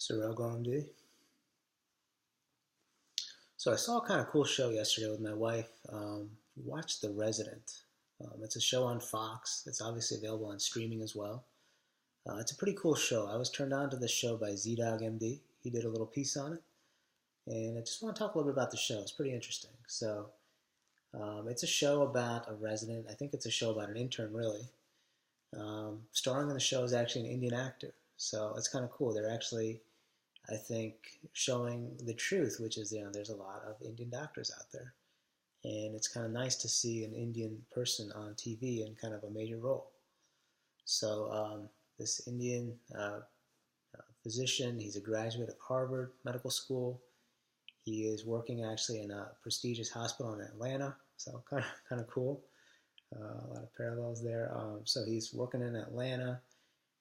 Sorrel MD. So I saw a kind of cool show yesterday with my wife. We watched The Resident. It's a show on Fox. It's obviously available on streaming as well. It's a pretty cool show. I was turned on to this show by ZDogg MD. He did a little piece on it, and I just want to talk a little bit about the show. It's pretty interesting. It's a show about a resident. I think it's a show about an intern, really. Starring in the show is actually an Indian actor, so it's kind of cool. They're actually, I think, showing the truth, which is, there's a lot of Indian doctors out there. And it's kind of nice to see an Indian person on TV in kind of a major role. This Indian physician, he's a graduate of Harvard Medical School. He is working actually in a prestigious hospital in Atlanta, so kind of cool. A lot of parallels there. So he's working in Atlanta.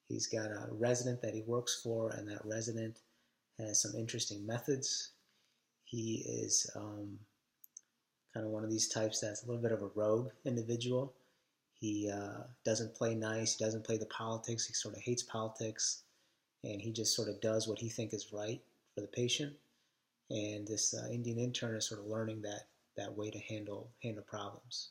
He's got a resident that he works for, and that resident has some interesting methods. He is kind of one of these types that's a little bit of a rogue individual. He doesn't play nice. He doesn't play the politics. He sort of hates politics, and he just sort of does what he thinks is right for the patient. And this Indian intern is sort of learning that way to handle problems.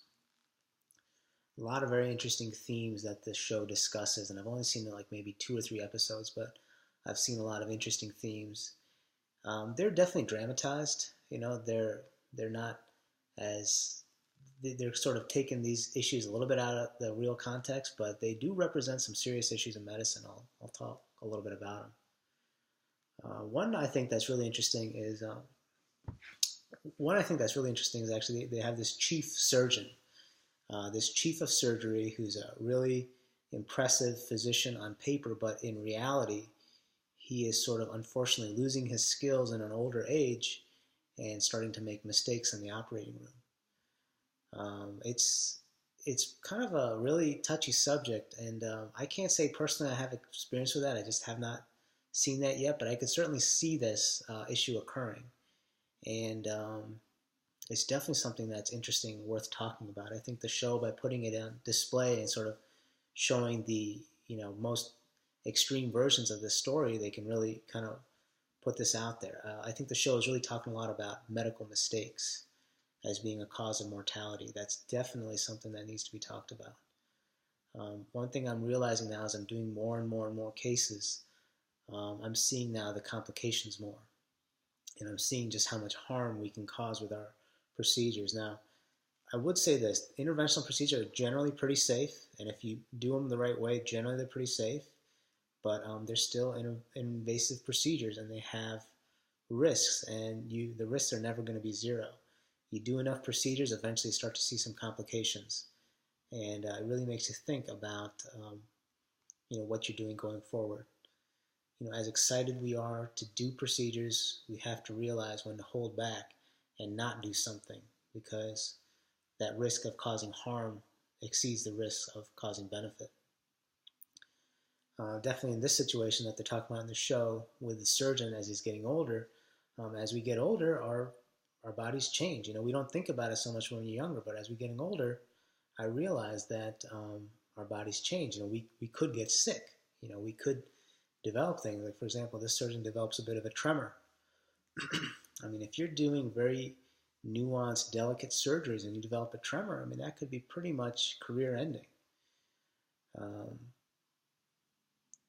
A lot of very interesting themes that this show discusses, and I've only seen like maybe 2 or 3 episodes, but I've seen a lot of interesting themes. They're definitely dramatized. They're not as they're sort of taking these issues a little bit out of the real context, but they do represent some serious issues in medicine. I'll talk a little bit about them. One I think that's really interesting is actually they have this chief surgeon, this chief of surgery who's a really impressive physician on paper, but in reality, he is sort of unfortunately losing his skills in an older age and starting to make mistakes in the operating room. It's kind of a really touchy subject, and I can't say personally I have experience with that. I just have not seen that yet, but I could certainly see this issue occurring. And it's definitely something that's interesting and worth talking about. I think the show, by putting it on display and sort of showing the most extreme versions of this story, they can really kind of put this out there. I think the show is really talking a lot about medical mistakes as being a cause of mortality. That's definitely something that needs to be talked about. One thing I'm realizing now as I'm doing more and more and more cases, I'm seeing now the complications more. And I'm seeing just how much harm we can cause with our procedures. Now, I would say this, interventional procedures are generally pretty safe, and if you do them the right way, generally they're pretty safe, but they're still invasive procedures, and they have risks, and the risks are never going to be zero. You do enough procedures, eventually you start to see some complications, and it really makes you think about what you're doing going forward. As excited we are to do procedures, we have to realize when to hold back and not do something, because that risk of causing harm exceeds the risk of causing benefit. Definitely in this situation that they're talking about in the show with the surgeon as he's getting older, as we get older, our bodies change. We don't think about it so much when we're younger, but as we're getting older, I realize that our bodies change. We could get sick. We could develop things. Like, for example, this surgeon develops a bit of a tremor. I mean, if you're doing very nuanced, delicate surgeries and you develop a tremor, that could be pretty much career-ending.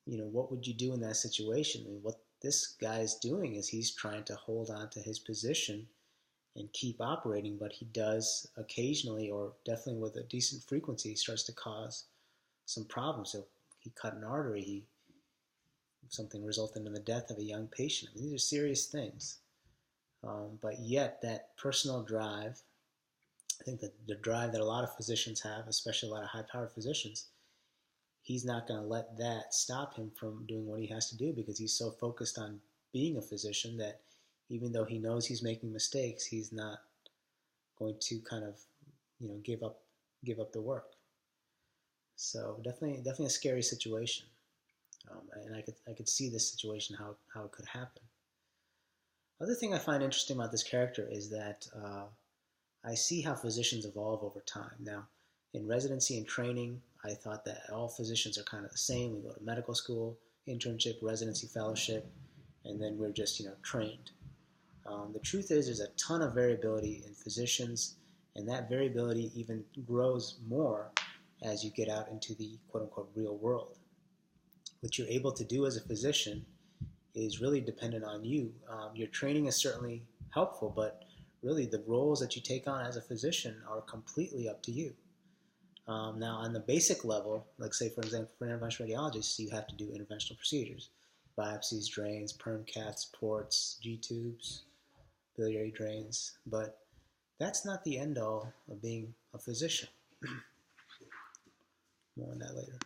What would you do in that situation? What this guy is doing is he's trying to hold on to his position and keep operating, but he does occasionally, or definitely with a decent frequency, he starts to cause some problems. So he cut an artery, something resulting in the death of a young patient. These are serious things. But yet that personal drive, I think that the drive that a lot of physicians have, especially a lot of high-powered physicians, he's not going to let that stop him from doing what he has to do, because he's so focused on being a physician that even though he knows he's making mistakes, he's not going to kind of, give up the work. So definitely a scary situation. And I could see this situation, how it could happen. Other thing I find interesting about this character is that I see how physicians evolve over time. Now, in residency and training, I thought that all physicians are kind of the same. We go to medical school, internship, residency, fellowship, and then we're just trained. The truth is, there's a ton of variability in physicians, and that variability even grows more as you get out into the quote-unquote real world. What you're able to do as a physician is really dependent on you. Your training is certainly helpful, but really the roles that you take on as a physician are completely up to you. Now, on the basic level, like say, for example, for interventional radiologists, you have to do interventional procedures, biopsies, drains, perm caths, ports, G-tubes, biliary drains, but that's not the end all of being a physician. More on that later.